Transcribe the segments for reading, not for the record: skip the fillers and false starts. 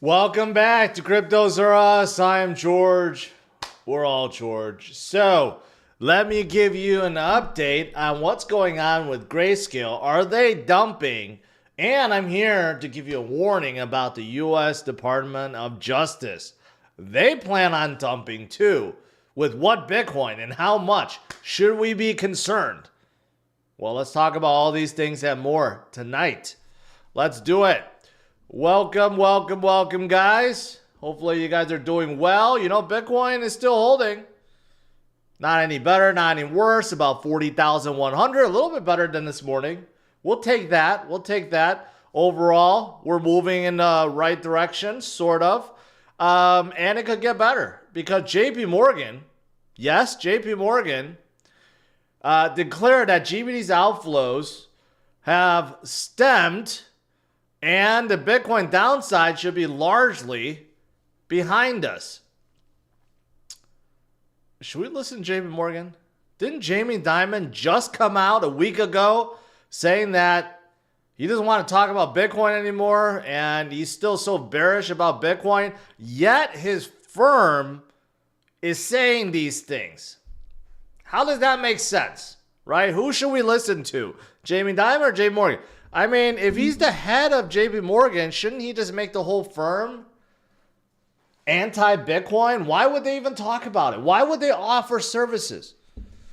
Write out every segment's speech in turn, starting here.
Welcome back to Cryptos Are Us. I am George. We're all George. So, let me give you an update on what's going on with Grayscale. Are they dumping? And I'm here to give you a warning about the U.S. Department of Justice. They plan on dumping too. With what Bitcoin and how much? Should we be concerned? Well, let's talk about all these things and more tonight. Let's do it. Welcome, guys. Hopefully you guys are doing well. You know, Bitcoin is still holding. Not any better, not any worse. About 40,100. A little bit better than this morning. We'll take that. Overall, we're moving in the right direction, sort of. And it could get better because JP Morgan, declared that GBD's outflows have stemmed and the Bitcoin downside should be largely behind us. Should we listen to JP Morgan? Didn't Jamie Dimon just come out a week ago saying that he doesn't want to talk about Bitcoin anymore and he's still so bearish about Bitcoin, yet his firm is saying these things? How does that make sense, right? Who should we listen to? Jamie Dimon or JP Morgan? I mean, if he's the head of JP Morgan, shouldn't he just make the whole firm anti-Bitcoin? Why would they even talk about it? Why would they offer services?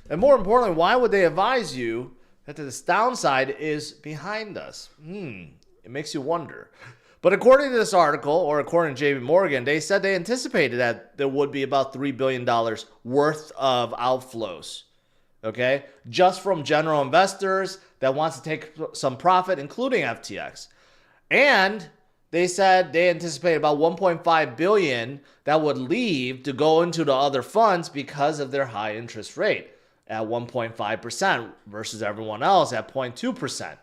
And more importantly, why would they advise you that this downside is behind us? It makes you wonder. But according to this article, or according to JP Morgan, they said they anticipated that there would be about $3 billion worth of outflows. Okay, just from general investors that wants to take some profit, including FTX. And they said they anticipate about 1.5 billion that would leave to go into the other funds because of their high interest rate at 1.5% versus everyone else at 0.2%,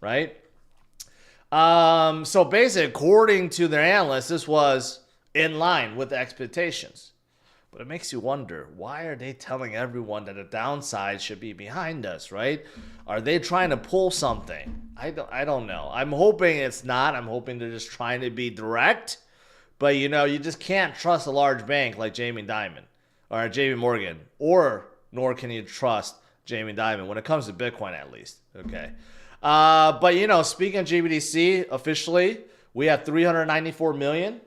right? So basically, according to their analysts, this was in line with expectations. But it makes you wonder, why are they telling everyone that the downside should be behind us, right? Are they trying to pull something? I don't know. I'm hoping it's not. I'm hoping they're just trying to be direct. But, you know, you just can't trust a large bank like Jamie Dimon or JP Morgan, nor can you trust Jamie Dimon when it comes to Bitcoin, at least. Okay. But, you know, speaking of GBDC, officially, we have 394 million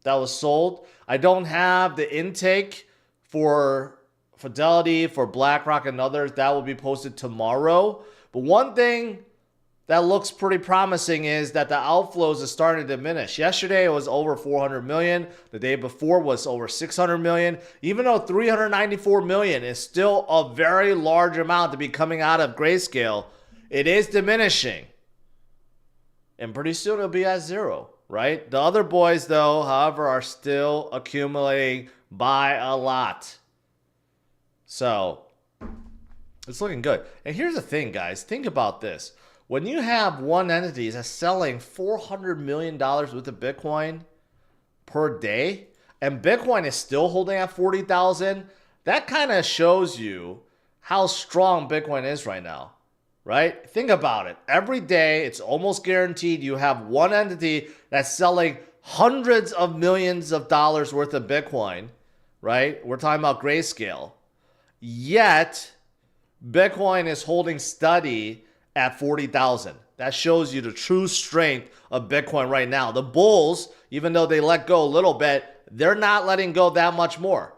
that was sold. I don't have the intake for Fidelity, for BlackRock, and others. That will be posted tomorrow. But one thing that looks pretty promising is that the outflows are starting to diminish. Yesterday, it was over 400 million. The day before was over 600 million. Even though 394 million is still a very large amount to be coming out of Grayscale, it is diminishing. And pretty soon it'll be at zero. Right? The other boys, though, however, are still accumulating by a lot. So, it's looking good. And here's the thing, guys. Think about this. When you have one entity that's selling $400 million worth of Bitcoin per day, and Bitcoin is still holding at 40,000, that kind of shows you how strong Bitcoin is right now. Right? Think about it. Every day, it's almost guaranteed you have one entity that's selling hundreds of millions of dollars worth of Bitcoin, right? We're talking about Grayscale. Yet, Bitcoin is holding steady at 40,000. That shows you the true strength of Bitcoin right now. The bulls, even though they let go a little bit, they're not letting go that much more.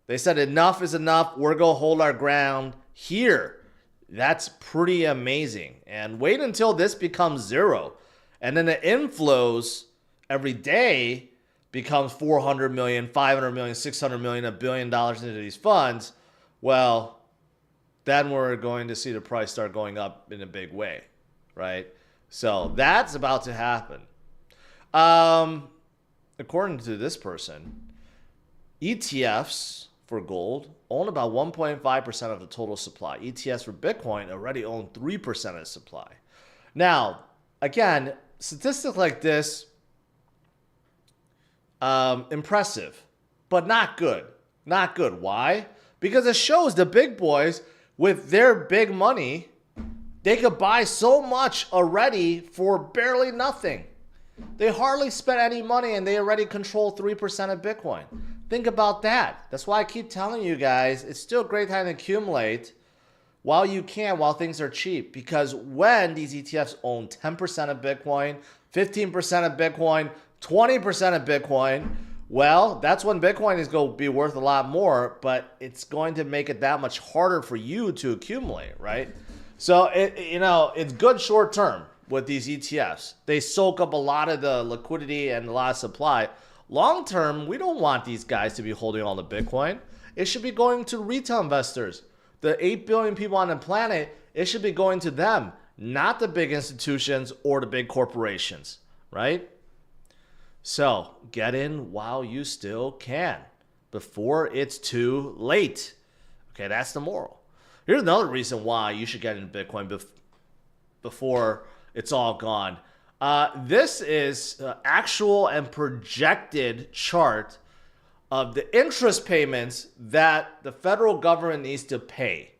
They said enough is enough. We're going to hold our ground here. That's pretty amazing. And wait until this becomes zero. And then the inflows every day becomes 400 million, 500 million, 600 million, $1 billion into these funds. Well, then we're going to see the price start going up in a big way, right? So that's about to happen. According to this person, ETFs for gold own about 1.5% of the total supply. ETFs for Bitcoin already own 3% of the supply. Now, again, statistics like this, impressive, but not good. Not good. Why? Because it shows the big boys with their big money, they could buy so much already for barely nothing. They hardly spent any money and they already control 3% of Bitcoin. Think about that. That's why I keep telling you guys, it's still a great time to accumulate while you can, while things are cheap. Because when these ETFs own 10% of Bitcoin, 15% of Bitcoin, 20% of Bitcoin, well, that's when Bitcoin is going to be worth a lot more, but it's going to make it that much harder for you to accumulate, right? So, it's good short term with these ETFs. They soak up a lot of the liquidity and a lot of supply. Long term, we don't want these guys to be holding all the Bitcoin. It should be going to retail investors. The 8 billion people on the planet, it should be going to them, not the big institutions or the big corporations, right? So get in while you still can, before it's too late. Okay, that's the moral. Here's another reason why you should get into Bitcoin before it's all gone. This is actual and projected chart of the interest payments that the federal government needs to pay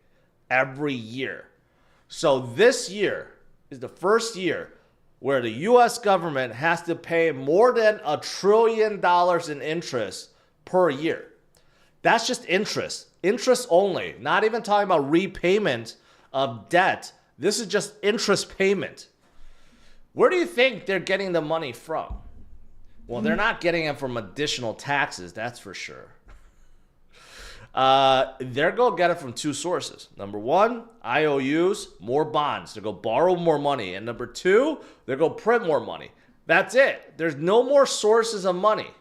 every year. So this year is the first year where the U.S. government has to pay more than $1 trillion in interest per year. That's just interest. Interest only. Not even talking about repayment of debt. This is just interest payment. Where do you think they're getting the money from? Well, they're not getting it from additional taxes, that's for sure. They're going to get it from two sources. Number one, IOUs, more bonds. They're going to borrow more money. And number two, they're going to print more money. That's it. There's no more sources of money.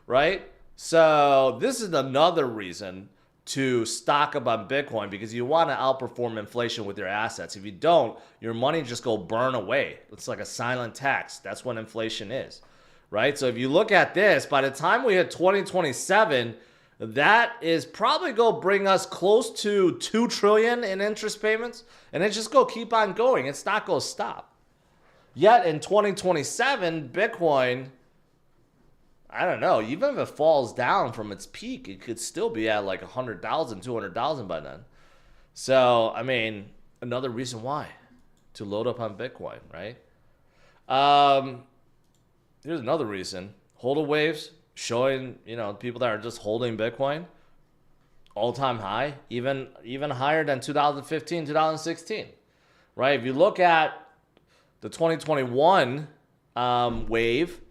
Right? So this is another reason to stock up on Bitcoin, because you want to outperform inflation with your assets. If you don't, your money just go burn away. It's like a silent tax. That's what inflation is. Right? So if you look at this, by the time we hit 2027, that is probably going to bring us close to $2 trillion in interest payments. And it's just going to keep on going. It's not going to stop. Yet in 2027, Bitcoin, I don't know, even if it falls down from its peak, it could still be at like 100,000, 200,000 by then. So, I mean, another reason why to load up on Bitcoin, right? Here's another reason. Hodl waves showing, people that are just holding Bitcoin, all-time high, even higher than 2015, 2016, right? If you look at the 2021 wave,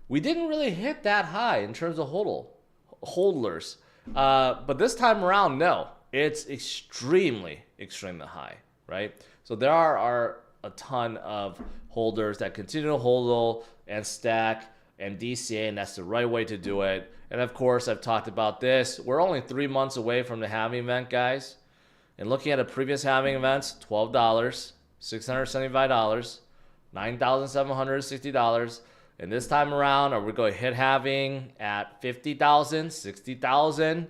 we didn't really hit that high in terms of hodlers. But this time around, no. It's extremely, extremely high, right? So there are a ton of holders that continue to hodl and stack and DCA, and that's the right way to do it. And of course, I've talked about this. We're only 3 months away from the halving event, guys. And looking at the previous halving events, $12, $675, $9,760. And this time around, are we going to hit halving at 50,000, 60,000,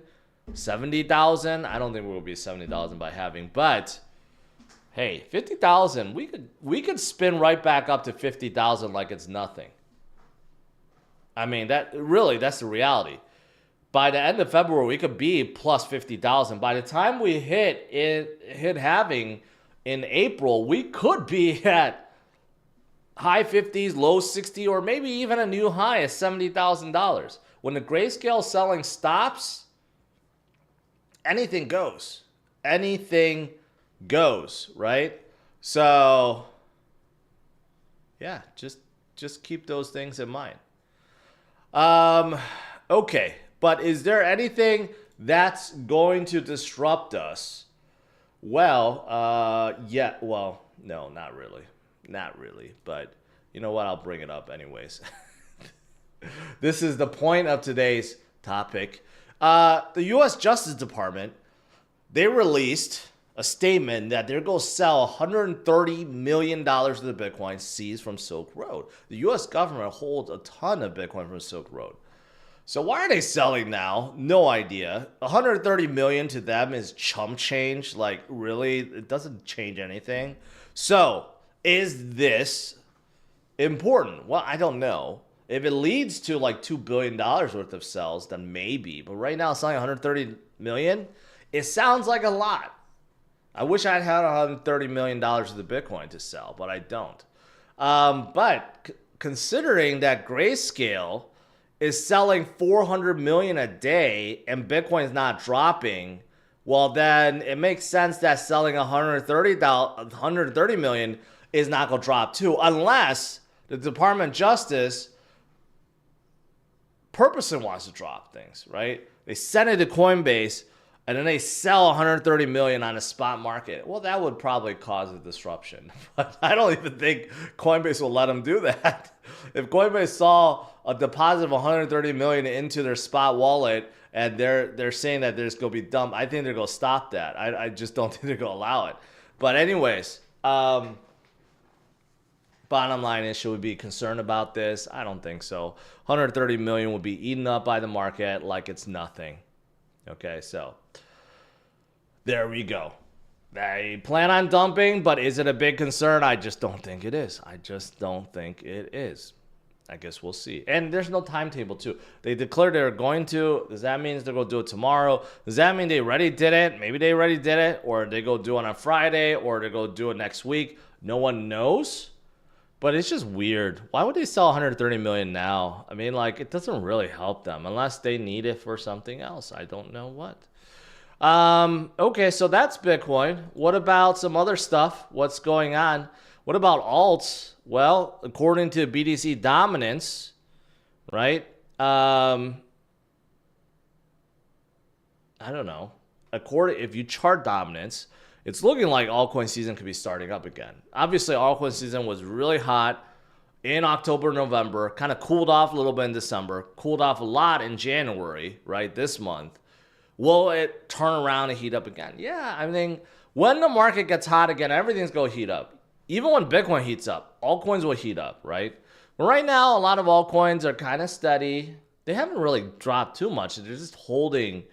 70,000? I don't think we will be 70,000 by halving, but hey, 50,000, we could spin right back up to 50,000 like it's nothing. I mean, that's the reality. By the end of February, we could be plus 50,000. By the time we hit halving in April, we could be at high 50s, low 60, or maybe even a new high of $70,000. When the Grayscale selling stops, anything goes. Anything goes, right? So, yeah, just keep those things in mind. Okay, but is there anything that's going to disrupt us? Well, no, not really. Not really, but you know what? I'll bring it up anyways. This is the point of today's topic. The U.S. Justice Department, they released a statement that they're going to sell $130 million of the Bitcoin seized from Silk Road. The U.S. government holds a ton of Bitcoin from Silk Road. So why are they selling now? No idea. $130 million to them is chump change. Like, really? It doesn't change anything. So, is this important? Well, I don't know. If it leads to like $2 billion worth of sales, then maybe. But right now, selling $130 million, it sounds like a lot. I wish I had $130 million of the Bitcoin to sell, but I don't. But considering that Grayscale is selling 400 million a day and Bitcoin's not dropping, well, then it makes sense that selling 130 million is not going to drop too, unless the Department of Justice purposely wants to drop things, right? They send it to Coinbase and then they sell 130 million on the spot market. Well, that would probably cause a disruption, but I don't even think Coinbase will let them do that. If Coinbase saw a deposit of 130 million into their spot wallet and they're saying that there's going to be dumped, I think they're going to stop that. I just don't think they're going to allow it. But anyways, bottom line is, should we be concerned about this? I don't think so. 130 million will be eaten up by the market like it's nothing. Okay, so there we go. They plan on dumping, but is it a big concern? I just don't think it is. I just don't think it is. I guess we'll see. And there's no timetable, too. They declared they're going to. Does that mean they're going to do it tomorrow? Does that mean they already did it? Maybe they already did it, or they go do it on Friday, or they go do it next week. No one knows. But it's just weird. Why would they sell 130 million now? I mean, like, it doesn't really help them unless they need it for something else. I don't know what. Okay, so that's Bitcoin. What about some other stuff? What's going on? What about alts? Well, according to BTC dominance, right? I don't know. If you chart dominance, it's looking like altcoin season could be starting up again. Obviously, altcoin season was really hot in October, November, kind of cooled off a little bit in December, cooled off a lot in January, right, this month. Will it turn around and heat up again? Yeah, I mean, when the market gets hot again, everything's going to heat up. Even when Bitcoin heats up, altcoins will heat up, right? But right now, a lot of altcoins are kind of steady. They haven't really dropped too much. They're just holding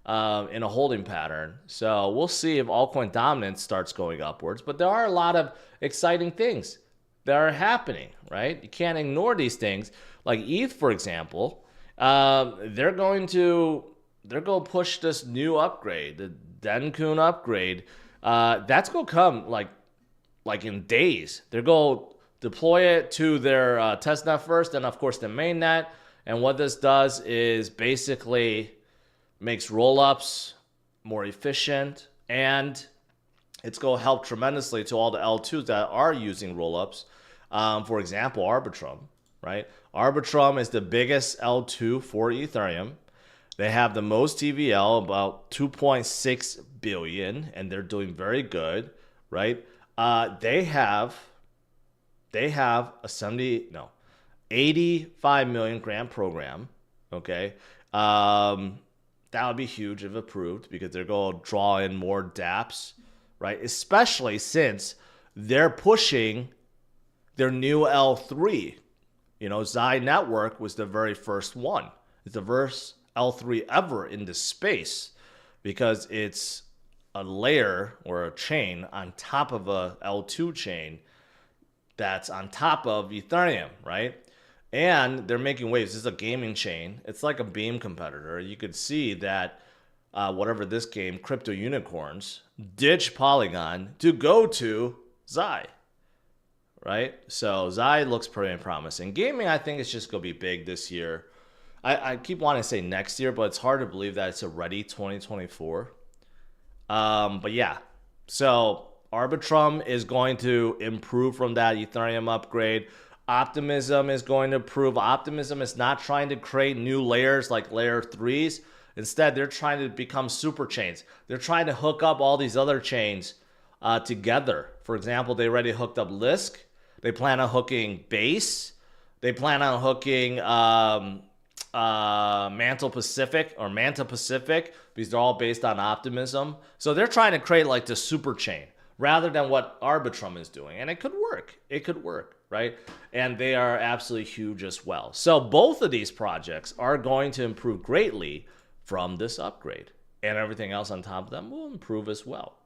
in a holding pattern. So we'll see if altcoin dominance starts going upwards. But there are a lot of exciting things that are happening, right? You can't ignore these things. Like ETH, for example, they're going to push this new upgrade, the Denkun upgrade. That's going to come like in days. They're going to deploy it to their testnet first, and of course the mainnet. And what this does is basically makes rollups more efficient, and it's going to help tremendously to all the L2s that are using rollups. For example, Arbitrum, right? Arbitrum is the biggest L2 for Ethereum. They have the most TVL, about 2.6 billion, and they're doing very good, right? They have a 85 million grant program, okay? That would be huge if approved, because they're going to draw in more dApps, right? Especially since they're pushing their new L3. You know, Xi Network was the very first one. It's the first L3 ever in this space, because it's a layer or a chain on top of a L2 chain that's on top of Ethereum, right? And they're making waves. This is a gaming chain. It's like a Beam competitor. You could see that whatever this game, Crypto Unicorns, ditch Polygon to go to Xi, right? So Xi looks pretty promising. Gaming, I think, is just going to be big this year. I keep wanting to say next year, but it's hard to believe that it's already 2024. But yeah, so Arbitrum is going to improve from that Ethereum upgrade. Optimism is going to improve. Optimism is not trying to create new layers like layer 3s. Instead, they're trying to become super chains. They're trying to hook up all these other chains together. For example, they already hooked up Lisk. They plan on hooking Base. They plan on hooking Manta Pacific, because they're all based on Optimism. So they're trying to create like the super chain rather than what Arbitrum is doing. And it could work. It could work, right? And they are absolutely huge as well. So both of these projects are going to improve greatly from this upgrade. And everything else on top of them will improve as well.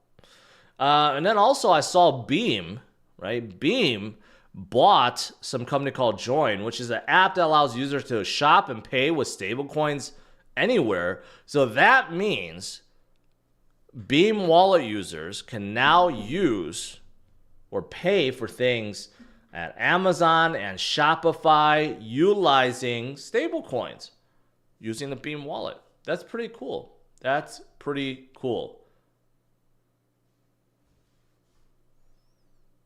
And then also I saw Beam, right? Beam bought some company called Join, which is an app that allows users to shop and pay with stablecoins anywhere. So that means Beam wallet users can now use or pay for things at Amazon and Shopify utilizing stablecoins using the Beam wallet. That's pretty cool. That's pretty cool.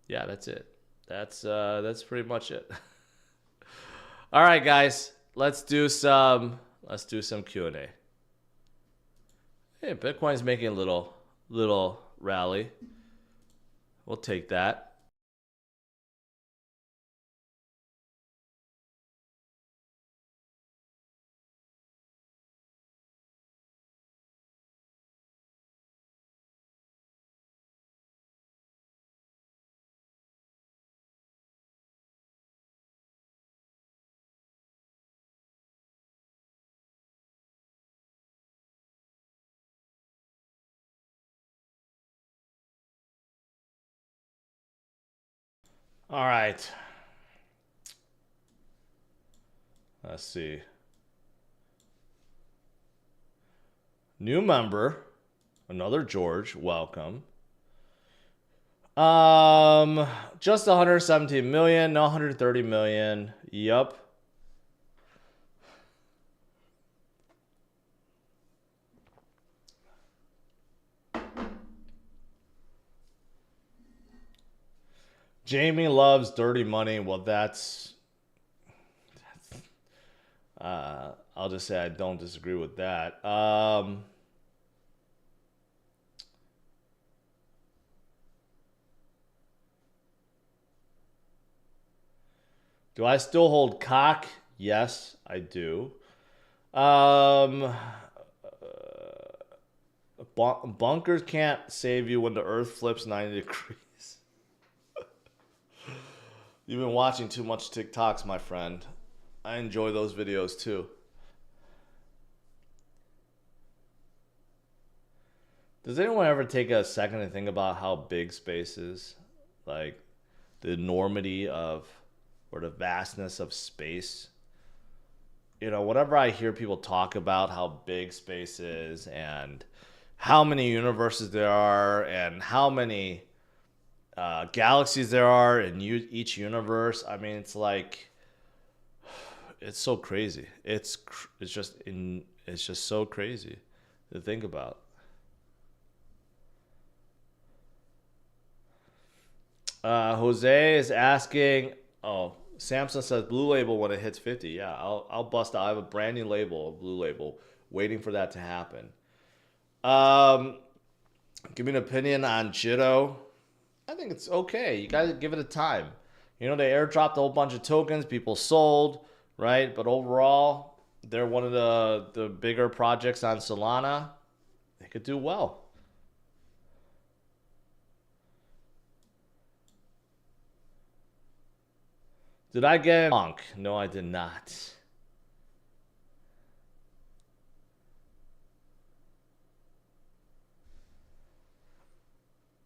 Yeah, that's it. That's pretty much it. All right, guys, let's do some Q&A. Hey, Bitcoin's making a little rally. We'll take that. All right. Let's see. New member, another George, welcome. Just 117 million, no 130 million. Yup. Jamie loves dirty money. Well, that's I'll just say I don't disagree with that. Do I still hold cock? Yes, I do. Bunkers can't save you when the earth flips 90 degrees. You've been watching too much TikToks, my friend. I enjoy those videos too. Does anyone ever take a second to think about how big space is? Like the enormity of, or the vastness of space? You know, whenever I hear people talk about how big space is and how many universes there are and how many galaxies there are in each universe, I mean, it's like, it's so crazy. It's just so crazy to think about. Jose is asking, oh, Samsung says Blue Label when it hits 50. Yeah, I'll bust out. I have a brand new label, a Blue Label, waiting for that to happen. Give me an opinion on Jitto. I think it's okay. You gotta give it a time. You know, they airdropped a whole bunch of tokens. People sold, right? But overall, they're one of the bigger projects on Solana. They could do well. Did I get Monk? No, I did not.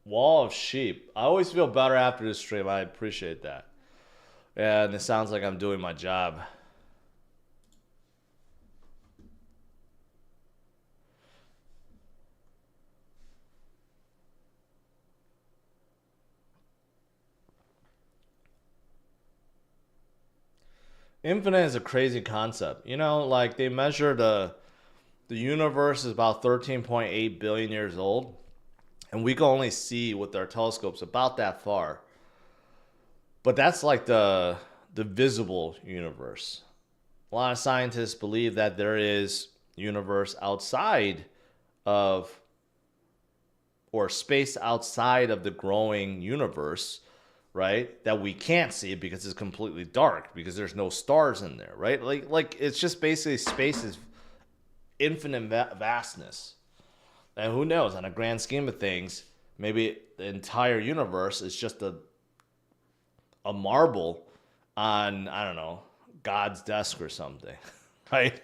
Wall of sheep. I always feel better after this stream. I appreciate that. And it sounds like I'm doing my job. Infinite is a crazy concept. You know, like they measure the universe is about 13.8 billion years old, and we can only see with our telescopes about that far. But that's like the visible universe. A lot of scientists believe that there is universe outside of, or space outside of the growing universe, right? That we can't see because it's completely dark because there's no stars in there, right? Like it's just basically space is infinite vastness. And who knows, on a grand scheme of things, maybe the entire universe is just a marble on, I don't know, God's desk or something, right?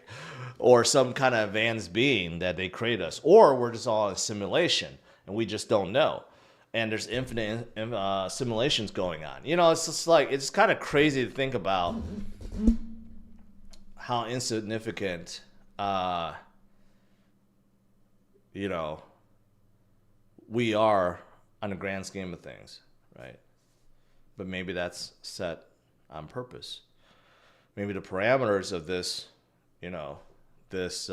Or some kind of advanced being that they create us. Or we're just all in a simulation and we just don't know. And there's infinite simulations going on. You know, it's just like, it's kind of crazy to think about how insignificant, you know, we are on the grand scheme of things, right? But maybe that's set on purpose. Maybe the parameters of this, you know, this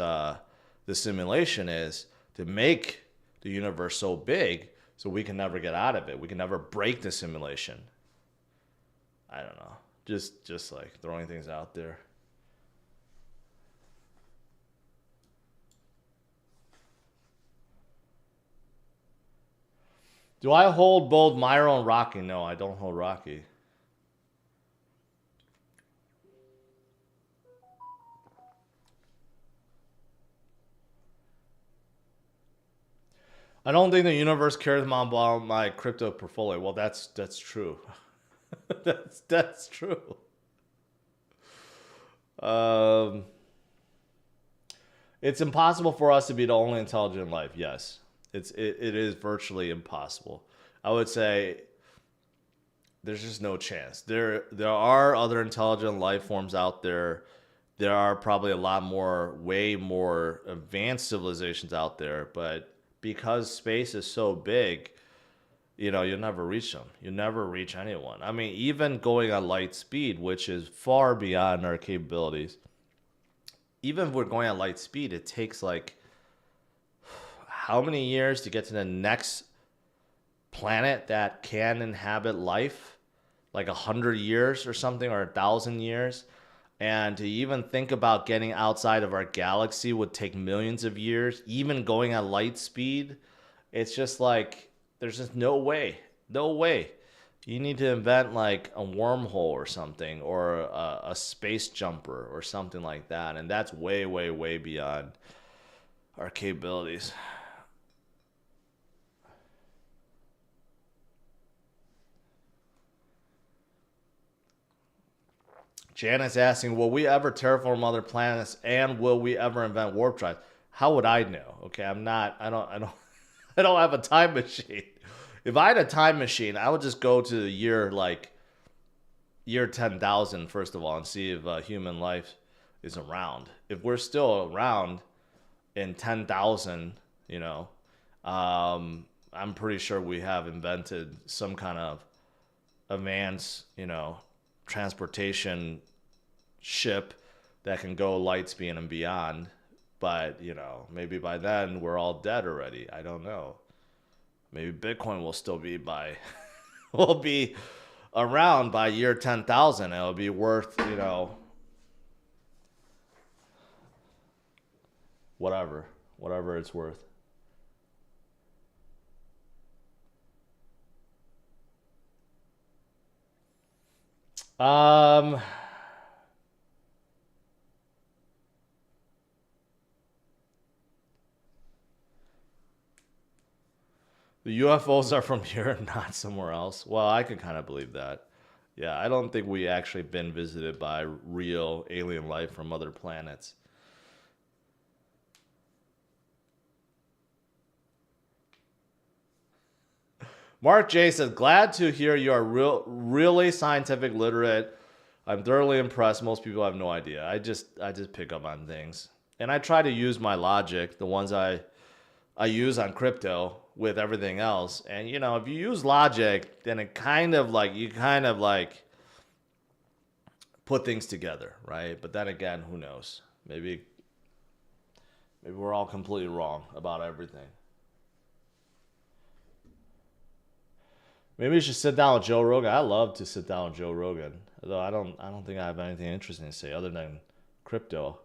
simulation is to make the universe so big so we can never get out of it. We can never break the simulation. I don't know. Just like throwing things out there. Do I hold both Myro and Rocky? No, I don't hold Rocky. I don't think the universe cares about my crypto portfolio. Well, that's true. that's true. It's impossible for us to be the only intelligent life. Yes, it is virtually impossible. I would say there's just no chance. There are other intelligent life forms out there. There are probably a lot more, way more advanced civilizations out there, but because space is so big, you know, you'll never reach them. You'll never reach anyone. I mean, even going at light speed, which is far beyond our capabilities, even if we're going at light speed, it takes like how many years to get to the next planet that can inhabit life? Like 100 years or something, or 1,000 years. And to even think about getting outside of our galaxy would take millions of years. Even going at light speed, it's just like, there's just no way. No way. You need to invent like a wormhole or something, or a space jumper or something like that. And that's way, way, way beyond our capabilities. Janice asking, will we ever terraform other planets, and will we ever invent warp drive? How would I know? Okay, I don't I don't have a time machine. If I had a time machine, I would just go to the year 10,000 first of all and see if human life is around. If we're still around in 10,000, you know, I'm pretty sure we have invented some kind of advanced, you know, transportation ship that can go light speed and beyond. But, you know, maybe by then we're all dead already. I don't know. Maybe Bitcoin will still be will be around by year 10,000. It'll be worth, you know, whatever it's worth. The UFOs are from here and not somewhere else. Well, I can kind of believe that. Yeah, I don't think we actually been visited by real alien life from other planets. Mark J says, glad to hear you are really scientific literate. I'm thoroughly impressed. Most people have no idea. I just pick up on things. And I try to use my logic, the ones I use on crypto with everything else. And you know, if you use logic, then it kind of like put things together, right? But then again, who knows? Maybe we're all completely wrong about everything. Maybe you should sit down with Joe Rogan. I love to sit down with Joe Rogan. Although I don't think I have anything interesting to say other than crypto.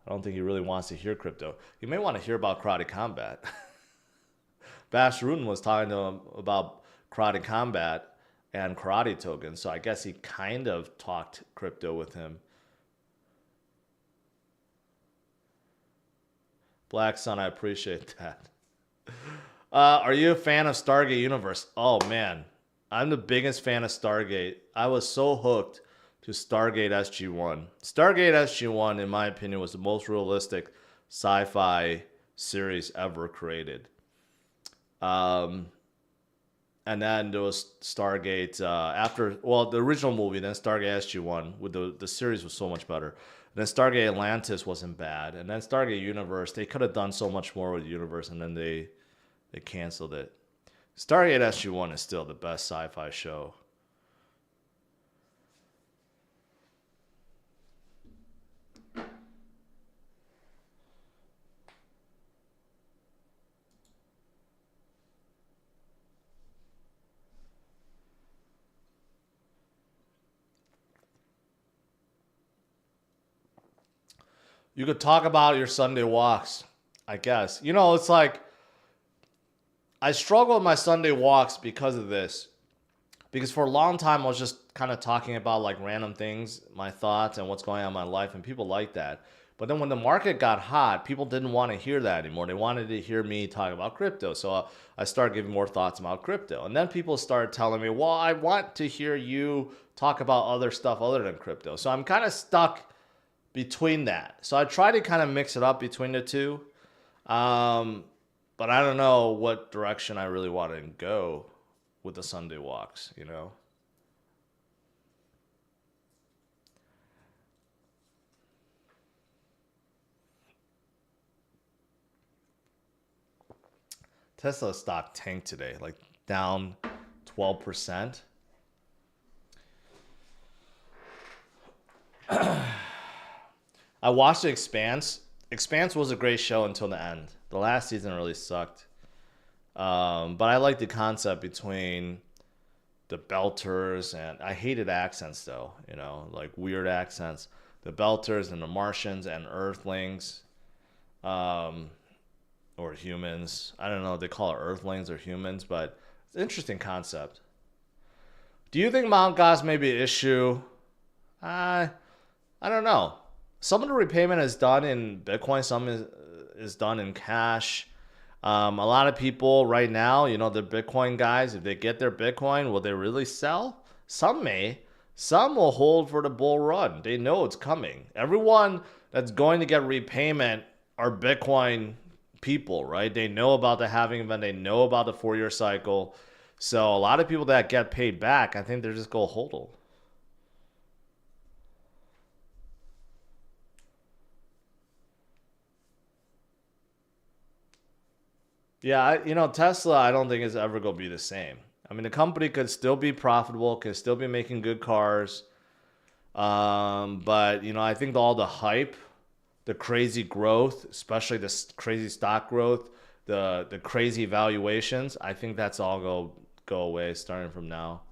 I don't think he really wants to hear crypto. He may want to hear about karate combat. Bash Rutten was talking to him about karate combat and karate tokens, so I guess he kind of talked crypto with him. Black Sun, I appreciate that. Are you a fan of Stargate Universe? Oh man, I'm the biggest fan of Stargate. I was so hooked to Stargate SG-1. Stargate SG-1, in my opinion, was the most realistic sci-fi series ever created. And then there was Stargate the original movie, then Stargate SG-1, with the series was so much better. And then Stargate Atlantis wasn't bad. And then Stargate Universe, they could have done so much more with the universe, and then they canceled it. Stargate SG-1 is still the best sci-fi show You could talk about your Sunday walks, I guess. You know, it's like I struggle with my Sunday walks because of this. Because for a long time, I was just kind of talking about like random things, my thoughts, and what's going on in my life, and people like that. But then when the market got hot, people didn't want to hear that anymore. They wanted to hear me talk about crypto. So I started giving more thoughts about crypto. And then people started telling me, well, I want to hear you talk about other stuff other than crypto. So I'm kind of stuck between that. So I try to kind of mix it up between the two. But I don't know what direction I really want to go with the Sunday walks, you know? Tesla stock tanked today, like down 12%. I watched The Expanse. Expanse was a great show until the end. The last season really sucked. But I like the concept between the Belters and I hated accents though, you know, like weird accents. The Belters and the Martians and Earthlings, or humans. I don't know if they call it Earthlings or humans, but it's an interesting concept. Do you think Mount Gox may be an issue? I don't know. Some of the repayment is done in Bitcoin, some is done in cash. A lot of people right now, you know, the Bitcoin guys, if they get their Bitcoin, will they really sell? Some may. Some will hold for the bull run. They know it's coming. Everyone that's going to get repayment are Bitcoin people, right? They know about the halving event. They know about the 4-year cycle. So a lot of people that get paid back, I think they're just go hodl. Yeah, you know, Tesla, I don't think is ever going to be the same. I mean, the company could still be profitable, could still be making good cars. But, you know, I think all the hype, the crazy growth, especially the crazy stock growth, the crazy valuations, I think that's all go away starting from now.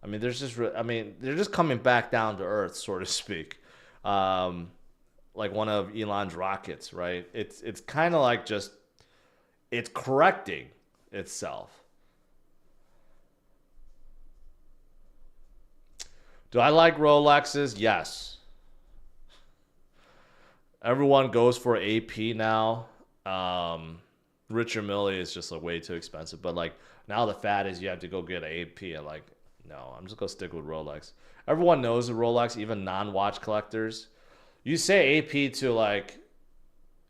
I mean, they're just coming back down to earth, so to speak. Um, like one of Elon's rockets, right? It's kind of like just it's correcting itself. Do I like Rolexes? Yes. Everyone goes for AP now. Richard Mille is just like way too expensive. But like now the fad is you have to go get an AP. And like, no, I'm just gonna stick with Rolex. Everyone knows the Rolex, even non-watch collectors. You say AP to like,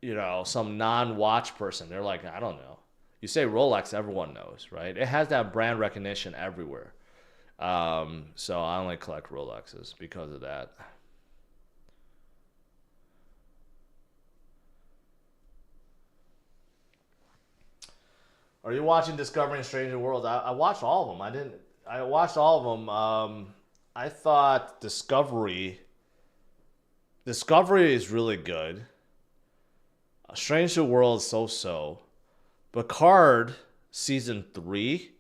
you know, some non-watch person, they're like, I don't know. You say Rolex, everyone knows, right? It has that brand recognition everywhere. So I only collect Rolexes because of that. Are you watching Discovering Stranger Worlds? I watched all of them. I didn't. I watched all of them. I thought Discovery is really good. Stranger Worlds so. Picard season 3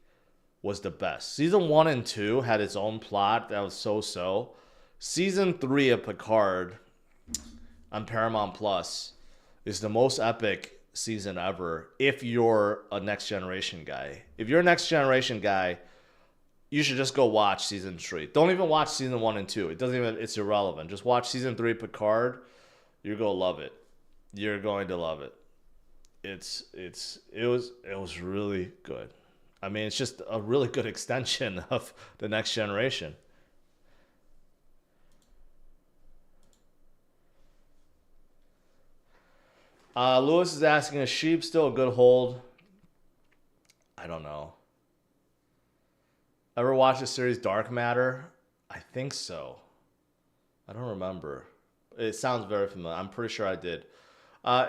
was the best. Season 1 and 2 had its own plot that was so. Season 3 of Picard on Paramount Plus is the most epic season ever if you're a Next Generation guy. If you're a Next Generation guy, you should just go watch season 3. Don't even watch season 1 and 2. It's irrelevant. Just watch season 3 Picard. You're going to love it. You're going to love it. It was really good. I mean, it's just a really good extension of the Next Generation. Lewis is asking, is sheep still a good hold? I don't know. Ever watched the series Dark Matter? I think so. I don't remember. It sounds very familiar. I'm pretty sure I did.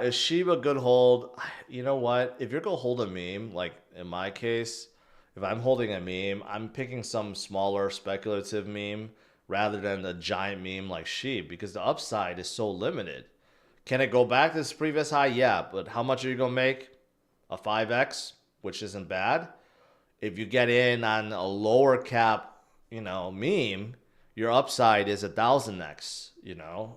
Is Sheep a good hold? You know what? If you're going to hold a meme, like in my case, if I'm holding a meme, I'm picking some smaller speculative meme rather than a giant meme like Sheep because the upside is so limited. Can it go back to its previous high? Yeah, but how much are you going to make? A 5x, which isn't bad. If you get in on a lower cap, you know, meme, your upside is 1,000x, you know.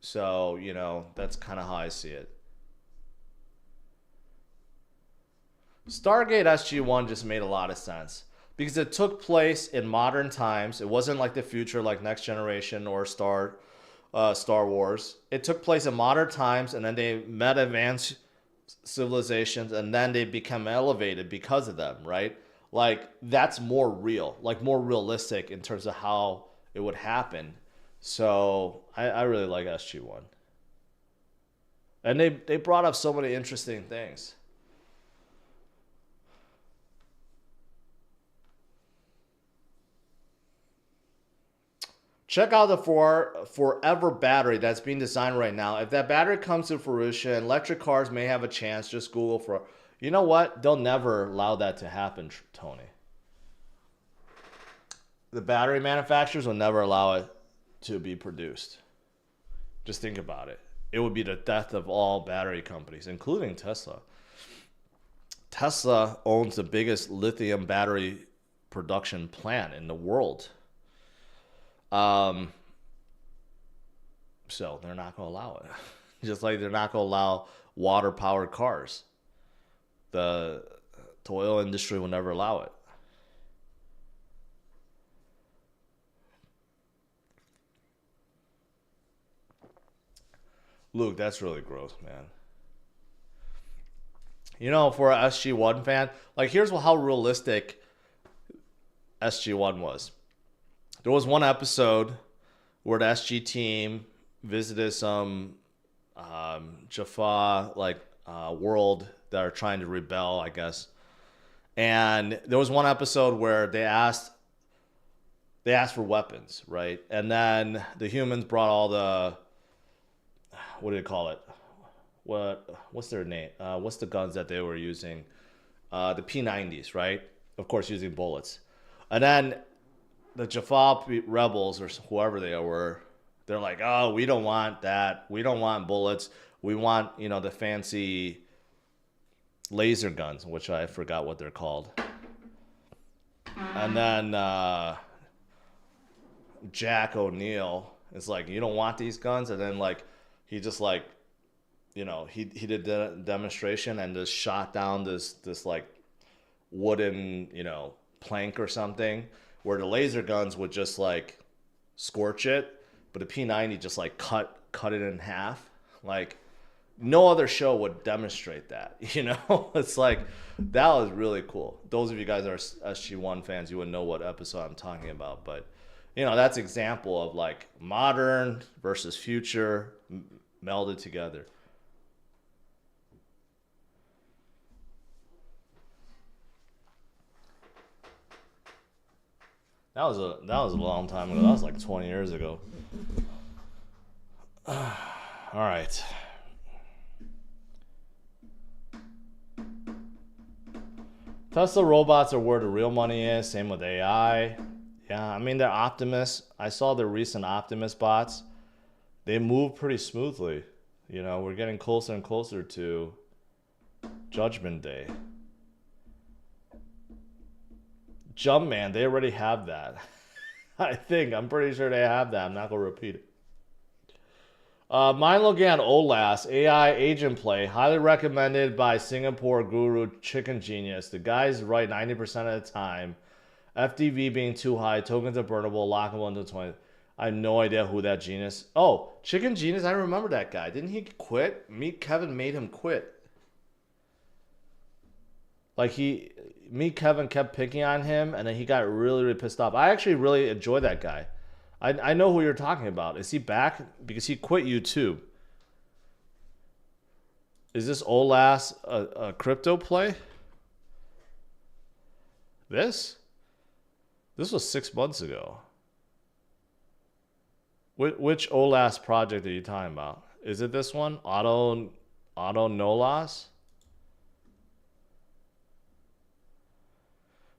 So, you know, that's kind of how I see it. Stargate SG-1 just made a lot of sense because it took place in modern times. It wasn't like the future, like Next Generation or Star Wars. It took place in modern times, and then they met advanced civilizations, and then they become elevated because of them, right? Like that's more real, like more realistic in terms of how it would happen. So I really like SG-1, and they brought up so many interesting things. Check out the forever battery that's being designed right now. If that battery comes to fruition, electric cars may have a chance. Just Google for. You know what? They'll never allow that to happen, Tony. The battery manufacturers will never allow it to be produced. Just think about it. It would be the death of all battery companies, including Tesla. Tesla owns the biggest lithium battery production plant in the world. Um, so they're not going to allow it. Just like they're not going to allow water powered cars. The oil industry will never allow it. Luke, that's really gross, man. You know, for a SG-1 fan, like here's how realistic SG-1 was. There was one episode where the SG team visited some Jaffa world that are trying to rebel, I guess. And there was one episode where they asked for weapons, right? And then the humans brought all the, what do you call it? What's their name? What's the guns that they were using? The P90s, right? Of course, using bullets. And then the Jaffa rebels or whoever they were, they're like, oh, we don't want that. We don't want bullets. We want, you know, the fancy laser guns, which I forgot what they're called. And then Jack O'Neill is like, you don't want these guns? And then like he just like, you know, he did the demonstration and just shot down this like wooden, you know, plank or something where the laser guns would just like scorch it, but the P90 just like cut it in half. Like no other show would demonstrate that, you know? It's like that was really cool. Those of you guys that are SG-1 fans, you would know what episode I'm talking about, but you know, that's example of like modern versus future melded together. That was a long time ago. That was like 20 years ago. All right. Tesla robots are where the real money is. Same with AI. Yeah, I mean, they're Optimus. I saw the recent Optimus bots. They move pretty smoothly. You know, we're getting closer and closer to Judgment Day. Jumpman, they already have that. I'm pretty sure they have that. I'm not going to repeat it. Mine looking at OLAS, AI agent play, highly recommended by Singapore guru Chicken Genius. The guy's right 90% of the time. FDV being too high, tokens are burnable, lockable until 20. I have no idea who that genius. Oh, Chicken Genius, I remember that guy. Didn't he quit? Kevin made him quit. Like Kevin kept picking on him, and then he got really, really pissed off. I actually really enjoy that guy. I know who you're talking about. Is he back? Because he quit YouTube. Is this OLAS a crypto play? This was 6 months ago. Which OLAS project are you talking about? Is it this one? Auto no loss?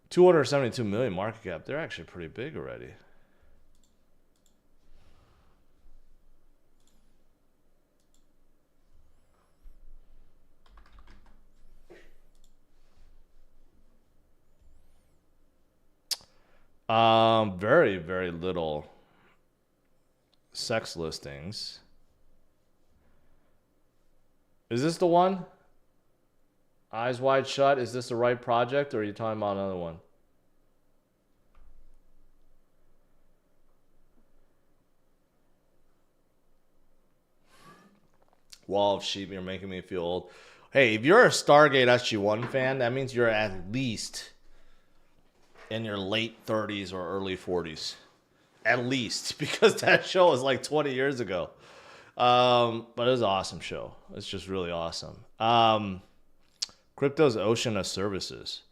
272 million market cap. They're actually pretty big already. Very, very little sex listings. Is this the one? Eyes Wide Shut. Is this the right project, or are you talking about another one? Wall of Sheep, you're making me feel old. Hey, if you're a Stargate SG-1 fan, that means you're at least in your late 30s or early 40s. At least, because that show was like 20 years ago. But it was an awesome show. It's just really awesome. Crypto's ocean of services.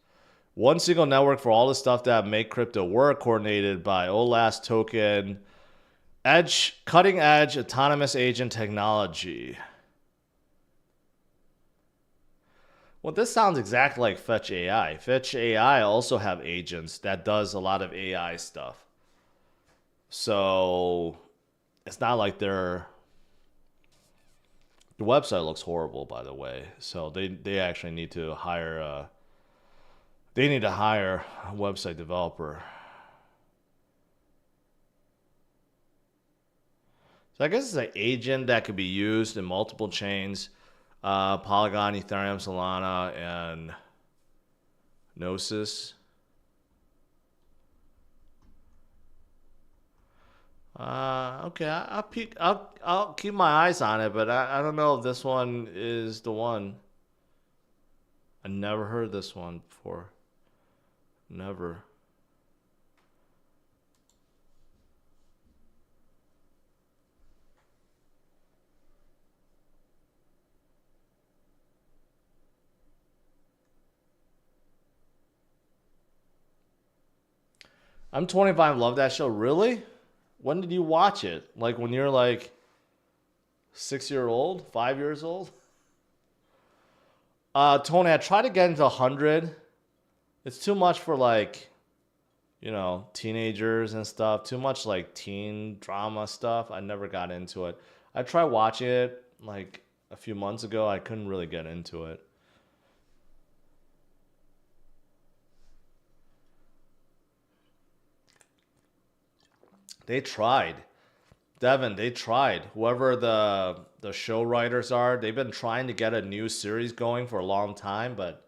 One single network for all the stuff that make crypto work, coordinated by OLAS token, cutting edge autonomous agent technology. Well, this sounds exactly like Fetch AI. Fetch AI also have agents that does a lot of AI stuff. So it's not like they're... The website looks horrible, by the way. So they actually need to hire they need to hire a website developer. So I guess it's an agent that could be used in multiple chains. Polygon, Ethereum, Solana, and Gnosis. Okay, I'll keep my eyes on it, but I don't know if this one is the one. I never heard this one before. Never. I'm 25, love that show. Really? When did you watch it? Like when you're like 6-year-old, 5 years old? Tony, I tried to get into 100. It's too much for like, you know, teenagers and stuff. Too much like teen drama stuff. I never got into it. I tried watching it like a few months ago. I couldn't really get into it. They tried. Devin, they tried. Whoever the show writers are, they've been trying to get a new series going for a long time, but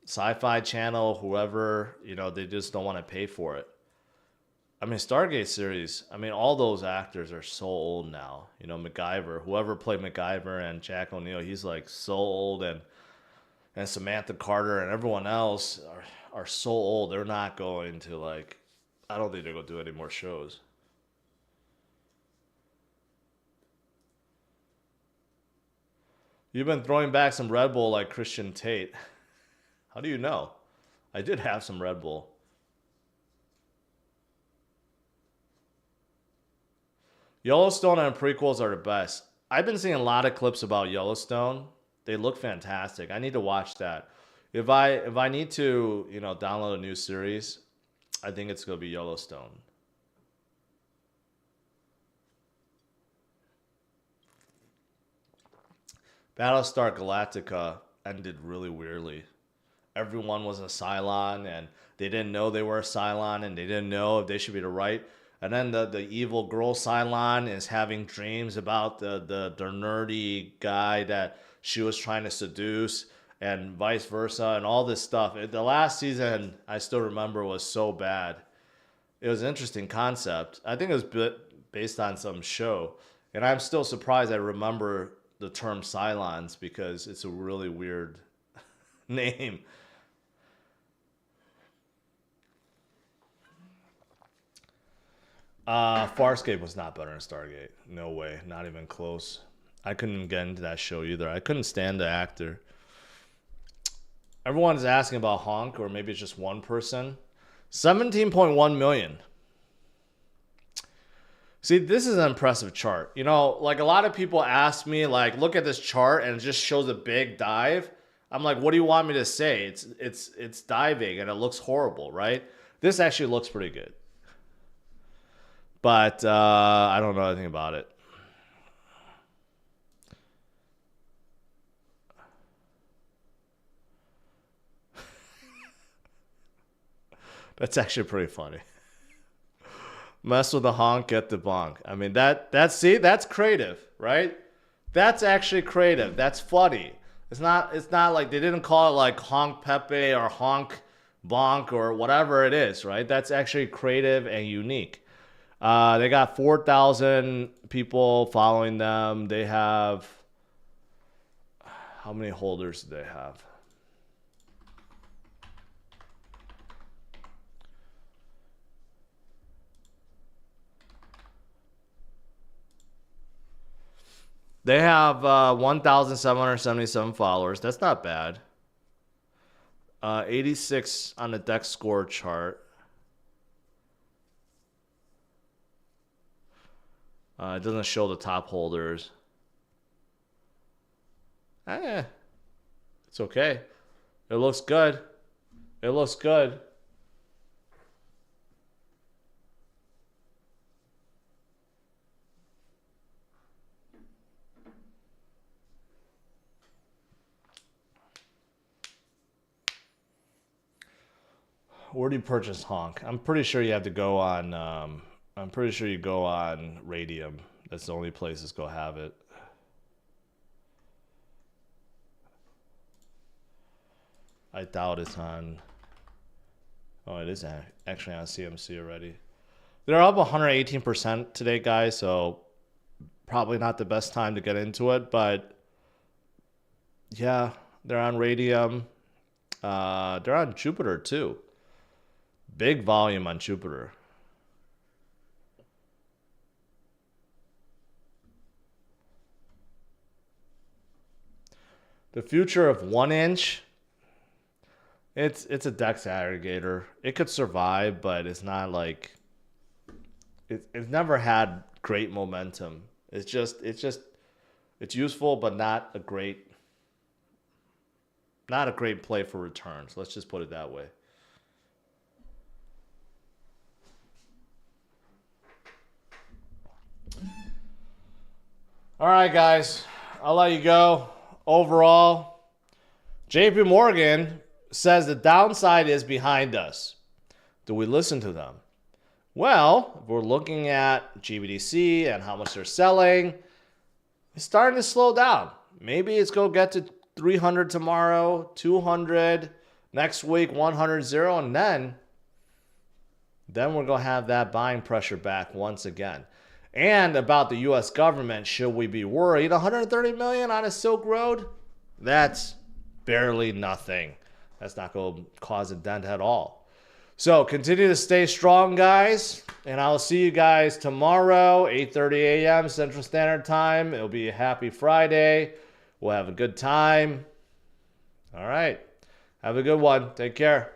Sci-Fi Channel, whoever, you know, they just don't want to pay for it. I mean, Stargate series, I mean, all those actors are so old now. You know, MacGyver, whoever played MacGyver and Jack O'Neill, he's like so old, and Samantha Carter and everyone else are so old. They're not going to like, I don't think they're going to do any more shows. You've been throwing back some Red Bull like Christian Tate. How do you know? I did have some Red Bull. Yellowstone and prequels are the best. I've been seeing a lot of clips about Yellowstone. They look fantastic. I need to watch that. If I need to, you know, download a new series, I think it's going to be Yellowstone. Battlestar Galactica ended really weirdly. Everyone was a Cylon, and they didn't know they were a Cylon, and they didn't know if they should be the right. And then the evil girl Cylon is having dreams about the nerdy guy that she was trying to seduce, and vice versa, and all this stuff. The last season, I still remember, was so bad. It was an interesting concept. I think it was based on some show. And I'm still surprised I remember the term Cylons, because it's a really weird name. Farscape was not better than Stargate. No way. Not even close. I couldn't get into that show either. I couldn't stand the actor. Everyone's asking about Honk, or maybe it's just one person. 17.1 million. See, this is an impressive chart. You know, like a lot of people ask me, like, look at this chart and it just shows a big dive. I'm like, what do you want me to say? It's diving and it looks horrible, right? This actually looks pretty good. But I don't know anything about it. That's actually pretty funny. Mess with the honk, get the bonk. I mean, that's creative, right? That's actually creative. That's funny. It's not like they didn't call it like Honk Pepe or Honk Bonk or whatever it is, right? That's actually creative and unique. They got 4,000 people following them. They have, how many holders do they have? They have 1,777 followers. That's not bad. 86 on the Dept score chart. It doesn't show the top holders. It's okay. It looks good. It looks good. Where do you purchase Honk? I'm pretty sure you have to go on. I'm pretty sure you go on Radium. That's the only place that's gonna have it. I doubt it's on. Oh, it is actually on CMC already. They're up 118% today, guys. So probably not the best time to get into it, but yeah, they're on Radium. They're on Jupiter too. Big volume on Jupiter. The future of 1-inch, it's a DEX aggregator. It could survive, but it's not like it's never had great momentum. It's useful, but not a great play for returns. Let's just put it that way. All right, guys, I'll let you go. Overall, JP Morgan says the downside is behind us. Do we listen to them? Well, if we're looking at GBDC and how much they're selling, it's starting to slow down. Maybe it's going to get to 300 tomorrow, 200 next week, 100, and then we're going to have that buying pressure back once again. And about the U.S. government, should we be worried? 130 million on a Silk Road? That's barely nothing. That's not going to cause a dent at all. So continue to stay strong, guys. And I'll see you guys tomorrow, 8:30 a.m. Central Standard Time. It'll be a happy Friday. We'll have a good time. All right. Have a good one. Take care.